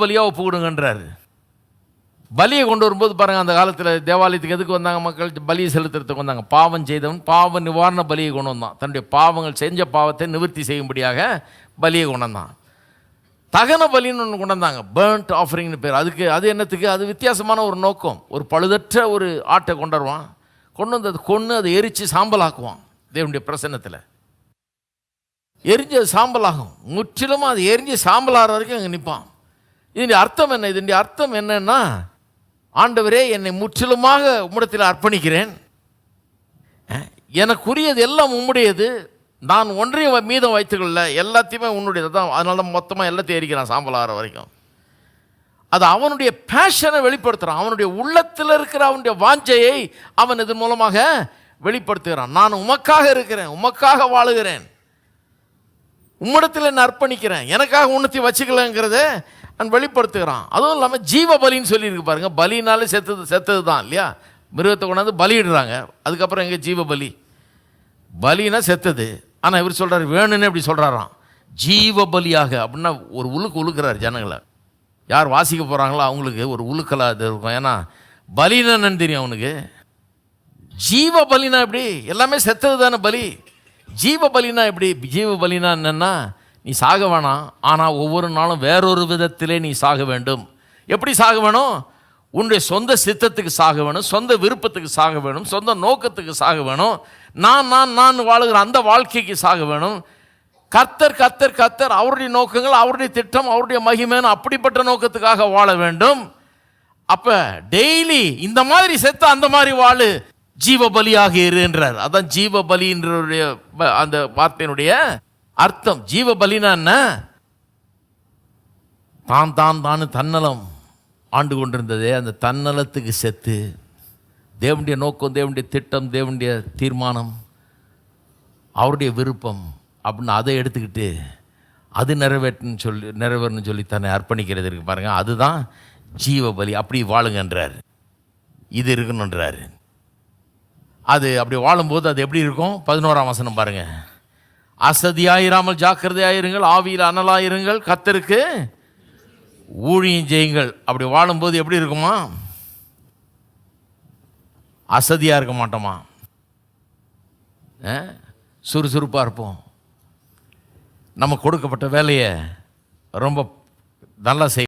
பலியாக ஒப்பு கொடுங்கன்றாரு. பலியை கொண்டு வரும்போது பாருங்கள், அந்த காலத்தில் தேவாலயத்துக்கு எதுக்கு வந்தாங்க மக்கள்? பலியை செலுத்துறதுக்கு வந்தாங்க. பாவம் செய்தவன் பாவ நிவாரண பலியை கொண்டு வந்தான். தன்னுடைய பாவங்கள் செஞ்ச பாவத்தை நிவர்த்தி செய்யும்படியாக பலியை கொண்டு வந்தான். தகன பலின்னு ஒன்று கொண்டு வந்தாங்க, பேர்ன்ட் ஆஃபரிங்னு பேர். அது என்னத்துக்கு? அது வித்தியாசமான ஒரு நோக்கம். ஒரு பழுதற்ற ஒரு ஆட்டை கொண்டு வருவான், கொண்டு வந்து அது அதை எரித்து சாம்பலாக்குவான். தேவனுடைய பிரசன்னத்தில் எரிஞ்சு அது சாம்பலாகும். முற்றிலுமாக அது எரிஞ்சு சாம்பலாகிற வரைக்கும் அங்கே நிற்பான். இதனுடைய அர்த்தம் என்ன? இதனுடைய அர்த்தம் என்னன்னா, ஆண்டவரே, என்னை முற்றிலுமாக உம்மிடத்தில் அர்ப்பணிக்கிறேன், எனக்குரியது எல்லாம் உம்முடையது, நான் ஒன்றையும் மீதம் வைத்துக்கொள்ள, எல்லாத்தையுமே உன்னுடையது தான். அதனால தான் மொத்தமாக எல்லாத்தையும் எரிக்கிறான் சாம்பலாகிற வரைக்கும். அது அவனுடைய பேஷனை வெளிப்படுத்துகிறான். அவனுடைய உள்ளத்தில் இருக்கிற அவனுடைய வாஞ்சையை அவன் இதன் மூலமாக வெளிப்படுத்துகிறான். நான் உமக்காக இருக்கிறேன், உமக்காக வாழுகிறேன், உம்மிடத்தில் என்ன அர்ப்பணிக்கிறேன், எனக்காக உன்னத்தை வச்சுக்கலங்கிறத நான் வெளிப்படுத்துகிறான். அதுவும் இல்லாமல் ஜீவ பலின்னு சொல்லியிருக்கு பாருங்க. பலினாலே செத்தது தான் இல்லையா? மிருகத்தை கொண்டாந்து பலியிடுறாங்க. அதுக்கப்புறம் எங்கே ஜீவ பலி? பலினா செத்தது. ஆனால் இவர் சொல்கிறார், வேணும்னு இப்படி சொல்கிறாராம், ஜீவ பலியாக. அப்படின்னா ஒரு உழுக்கிறார் ஜனங்களை. யார் வாசிக்க போகிறாங்களோ அவங்களுக்கு ஒரு உழுக்கலாக இது இருக்கும். ஏன்னா பலினா என்னன்னு தெரியும் அவனுக்கு. ஜீவ பலினா எப்படி? எல்லாமே செத்தது தானே பலி. ஜீவ பலினா எப்படி? ஜீவ பலினா என்னென்னா, நீ சாக வேணாம், ஆனால் ஒவ்வொரு நாளும் வேறொரு விதத்திலே நீ சாக வேண்டும். எப்படி சாக வேணும்? உன்னுடைய சொந்த சித்தத்துக்கு சாக வேணும், சொந்த விருப்பத்துக்கு சாக வேணும், சொந்த நோக்கத்துக்கு சாக வேணும், நான் வாழுகிற அந்த வாழ்க்கைக்கு சாக வேணும். கர்த்தர் கர்த்தர் கர்த்தர் அவருடைய நோக்கங்கள், அவருடைய திட்டம், அவருடைய மகிமைன்னு அப்படிப்பட்ட நோக்கத்துக்காக வாழ வேண்டும். அப்போ டெய்லி இந்த மாதிரி செத்த அந்த மாதிரி வாழு, ஜீவ பலியாக இருன்றார். அதான் ஜீவ பலின்ற அந்த வார்த்தையினுடைய அர்த்தம். ஜீவ பலினா என்ன? தான் தன்னலம் ஆண்டு கொண்டிருந்ததே, அந்த தன்னலத்துக்கு செத்து தேவனுடைய நோக்கம், தேவனுடைய திட்டம், தேவனுடைய தீர்மானம், அவருடைய விருப்பம் அப்படின்னு அதை எடுத்துக்கிட்டு அது நிறைவேறணும்னு சொல்லி தன்னை அர்ப்பணிக்கிறது இருக்கு பாருங்க. அதுதான் ஜீவ பலி. அப்படி வாழுங்கன்றார், இது இருக்கணுன்றார். அது அப்படி வாழும்போது அது எப்படி இருக்கும்? 11ஆம் வசனம் பாருங்க. அசதியாயிராமல் ஜாக்கிரதையாயிருங்கள், ஆவியில் அனலாயிருங்கள், கர்த்தருக்கு ஊழியம் செய்யுங்கள். அப்படி வாழும்போது எப்படி இருக்குமா? அசதியாக இருக்க மாட்டோமா? சுறுசுறுப்பாக இருப்போம். நம்ம கொடுக்கப்பட்ட வேலையை ரொம்ப நல்லா செய்வோம்.